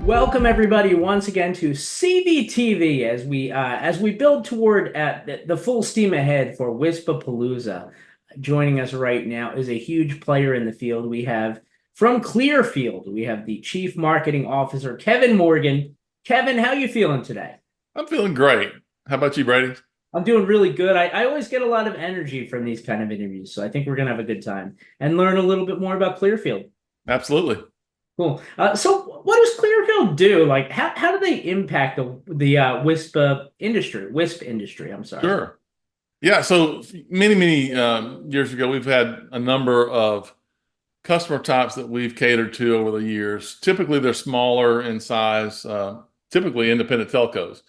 Welcome everybody once again to CVTV as we build toward the full steam ahead for WISPapalooza. Joining us right now is a huge player in the field. We have from Clearfield, we have the Chief Marketing Officer, Kevin Morgan. Kevin, how you feeling today? I'm feeling great. How about you, Brady? I'm doing really good. I always get a lot of energy from these kind of interviews, so I think we're gonna have a good time and learn a little bit more about Clearfield. Absolutely. Cool. So what does Clearfield do? Like how do they impact the WISP industry, I'm sorry. Sure. Yeah. So many years ago, we've had a number of customer types that we've catered to over the years. Typically, they're smaller in size, typically independent telcos.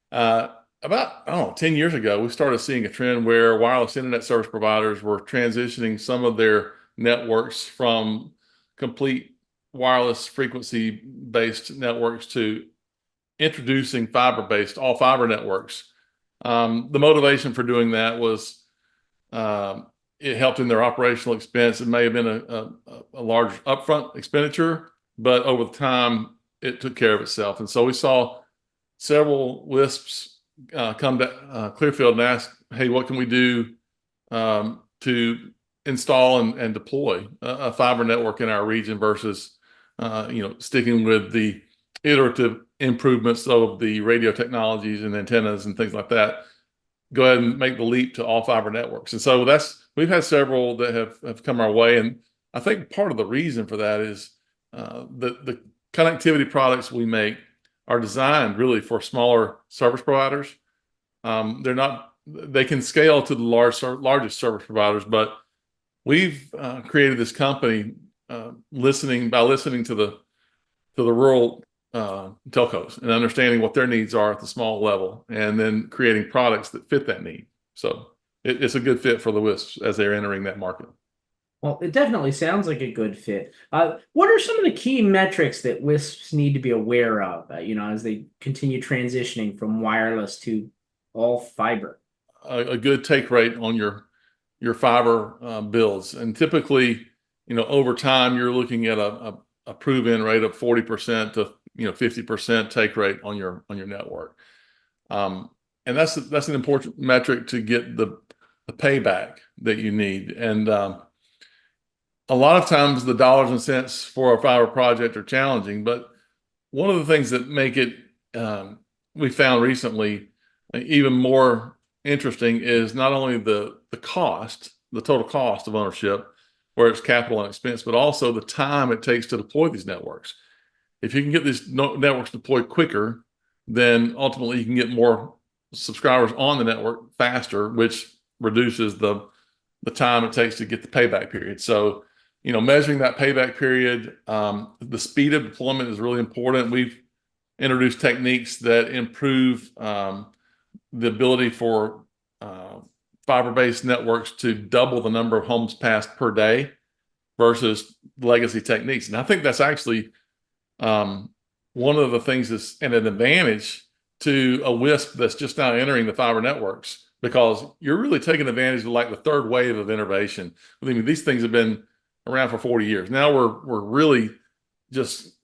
Uh, about, I don't know, 10 years ago, we started seeing a trend where wireless internet service providers were transitioning some of their networks from complete wireless frequency-based networks to introducing fiber-based, all fiber networks. The motivation for doing that was it helped in their operational expense. It may have been a large upfront expenditure, but over time, it took care of itself. And so we saw several WISPs come to Clearfield and ask, hey, what can we do to install and deploy a fiber network in our region versus, sticking with the iterative improvements of the radio technologies and antennas and things like that. Go ahead and make the leap to all fiber networks. And so we've had several that have come our way. And I think part of the reason for that is the connectivity products we make are designed really for smaller service providers. They can scale to the largest service providers, but we've created this company listening to the rural telcos and understanding what their needs are at the small level, and then creating products that fit that need. So it's a good fit for the WISPs as they're entering that market. Well, it definitely sounds like a good fit. What are some of the key metrics that WISPs need to be aware of, as they continue transitioning from wireless to all fiber? A good take rate on your fiber builds, and typically, over time, you're looking at a prove-in rate of 40% to 50% take rate on your network, and that's an important metric to get the payback that you need. And a lot of times, the dollars and cents for a fiber project are challenging, but one of the things that make it we found recently even more interesting is not only the total cost of ownership, where it's capital and expense, but also the time it takes to deploy these networks. If you can get these networks deployed quicker, then ultimately you can get more subscribers on the network faster, which reduces the time it takes to get the payback period. So, measuring that payback period, the speed of deployment is really important. We've introduced techniques that improve the ability for fiber-based networks to double the number of homes passed per day versus legacy techniques. And I think that's actually one of the things that's an advantage to a WISP that's just now entering the fiber networks, because you're really taking advantage of like the third wave of innovation. I mean, these things have been around for 40 years. Now we're really just,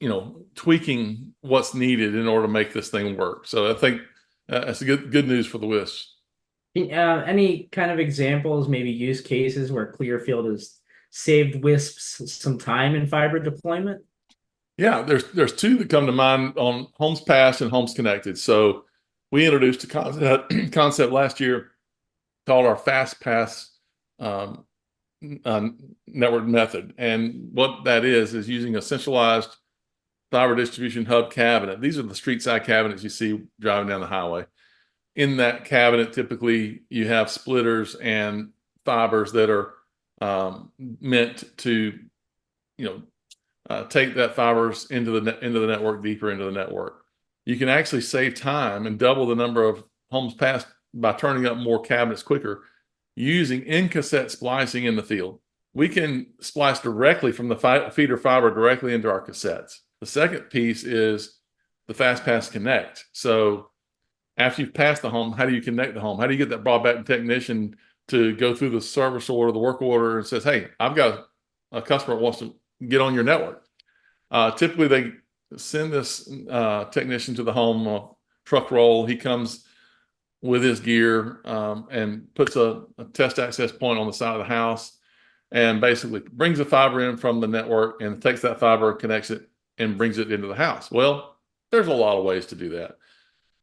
tweaking what's needed in order to make this thing work. So I think that's a good news for the WISPs. Any kind of examples, maybe use cases where Clearfield has saved WISPs some time in fiber deployment? Yeah, there's two that come to mind on homes passed and homes connected. So we introduced a concept last year called our Fastpass network method. And what that is using a centralized fiber distribution hub cabinet. These are the street side cabinets you see driving down the highway. In that cabinet, typically you have splitters and fibers that are meant to, take that fibers into the network, deeper into the network. You can actually save time and double the number of homes passed by turning up more cabinets quicker using in-cassette splicing in the field. We can splice directly from the feeder fiber directly into our cassettes. The second piece is the Fastpass Connect. So after you've passed the home, how do you connect the home? How do you get that broadband technician to go through the service order, the work order, and says, hey, I've got a customer wants to get on your network. Typically, they send this technician to the home, truck roll. He comes with his gear and puts a test access point on the side of the house and basically brings the fiber in from the network and takes that fiber, connects it, and brings it into the house. Well, there's a lot of ways to do that.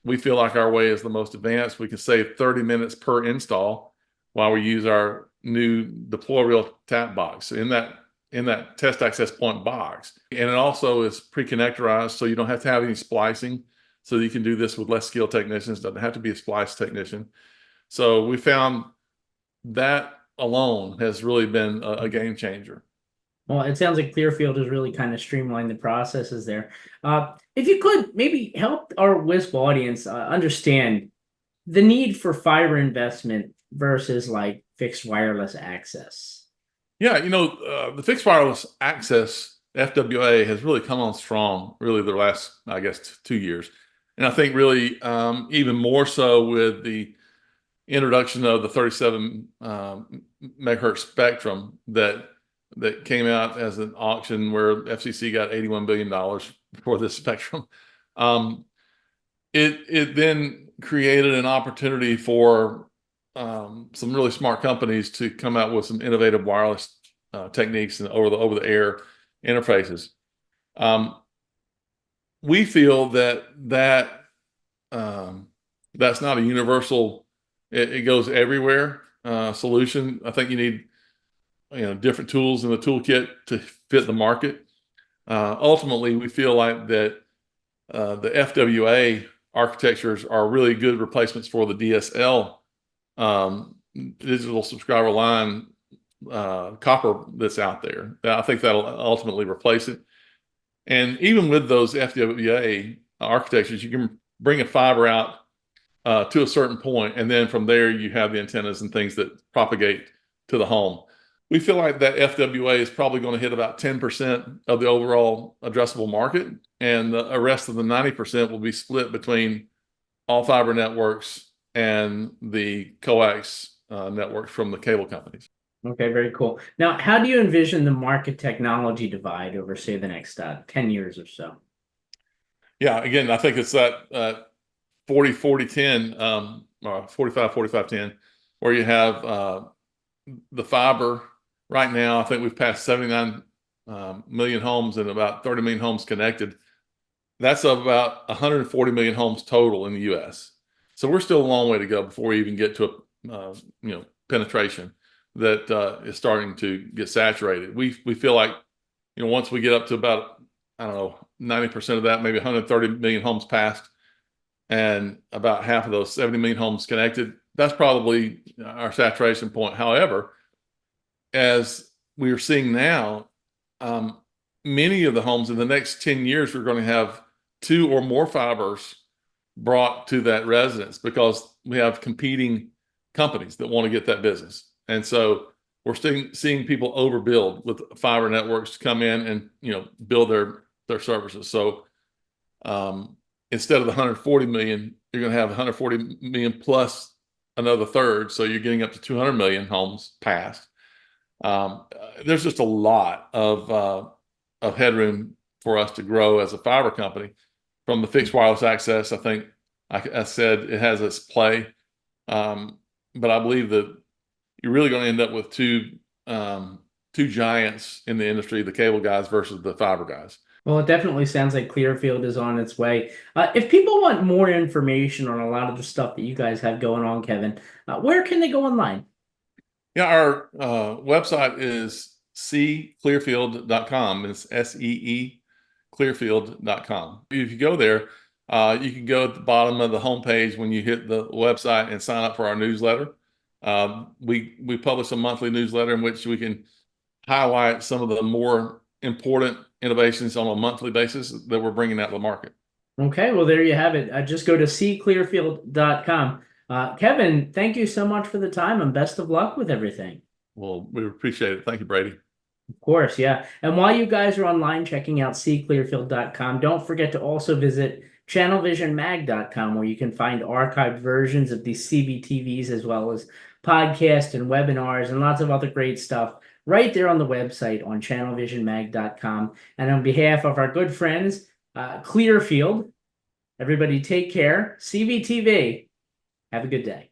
We feel like our way is the most advanced. We can save 30 minutes per install while we use our new deploy real tap box in that test access point box. And it also is pre-connectorized, so you don't have to have any splicing. So you can do this with less skilled technicians. Doesn't have to be a splice technician. So we found that alone has really been a game changer. Well, it sounds like Clearfield has really kind of streamlined the processes there. If you could maybe help our WISP audience understand the need for fiber investment versus like fixed wireless access. Yeah, the fixed wireless access FWA has really come on strong, really the last, I guess, 2 years. And I think really even more so with the introduction of the 37 megahertz spectrum that came out as an auction where FCC got $81 billion for this spectrum. It then created an opportunity for some really smart companies to come out with some innovative wireless techniques and over the air interfaces. We feel that that's not a universal, it goes everywhere solution. I think you need different tools in the toolkit to fit the market. Ultimately, we feel like that the FWA architectures are really good replacements for the DSL digital subscriber line copper that's out there. I think that'll ultimately replace it. And even with those FWA architectures, you can bring a fiber out to a certain point, and then from there you have the antennas and things that propagate to the home. We feel like that FWA is probably going to hit about 10% of the overall addressable market, and the rest of the 90% will be split between all fiber networks and the coax networks from the cable companies. Okay, very cool. Now, how do you envision the market technology divide over, say, the next 10 years or so? Yeah, again, I think it's that 40-40-10, 45-45-10, where you have the fiber. Right now, I think we've passed 79 million homes and about 30 million homes connected. That's about 140 million homes total in the U.S. So we're still a long way to go before we even get to a penetration that is starting to get saturated. We feel like once we get up to about 90% of that, maybe 130 million homes passed, and about half of those 70 million homes connected, that's probably our saturation point. However, as we are seeing now, many of the homes in the next 10 years, we're going to have 2 or more fibers brought to that residence because we have competing companies that want to get that business. And so we're seeing people overbuild with fiber networks to come in and build their services. So instead of the 140 million, you're going to have 140 million plus another third. So you're getting up to 200 million homes passed. There's just a lot of headroom for us to grow as a fiber company. From the fixed wireless access, I think I said it has its play, but I believe that you're really going to end up with two giants in the industry: the cable guys versus the fiber guys. Well, it definitely sounds like Clearfield is on its way. If people want more information on a lot of the stuff that you guys have going on, Kevin, where can they go online? Yeah, our website is clearfield.com. It's SEE Clearfield.com. If you go there, you can go at the bottom of the homepage when you hit the website and sign up for our newsletter. We publish a monthly newsletter in which we can highlight some of the more important innovations on a monthly basis that we're bringing out to the market. Okay, well, there you have it. Just go to clearfield.com. Kevin, thank you so much for the time and best of luck with everything. Well, we appreciate it. Thank you, Brady. Of course, yeah. And while you guys are online checking out clearfield.com, don't forget to also visit channelvisionmag.com, where you can find archived versions of these CBTVs as well as podcasts and webinars and lots of other great stuff right there on the website on channelvisionmag.com. And on behalf of our good friends, Clearfield, everybody take care. CVTV, have a good day.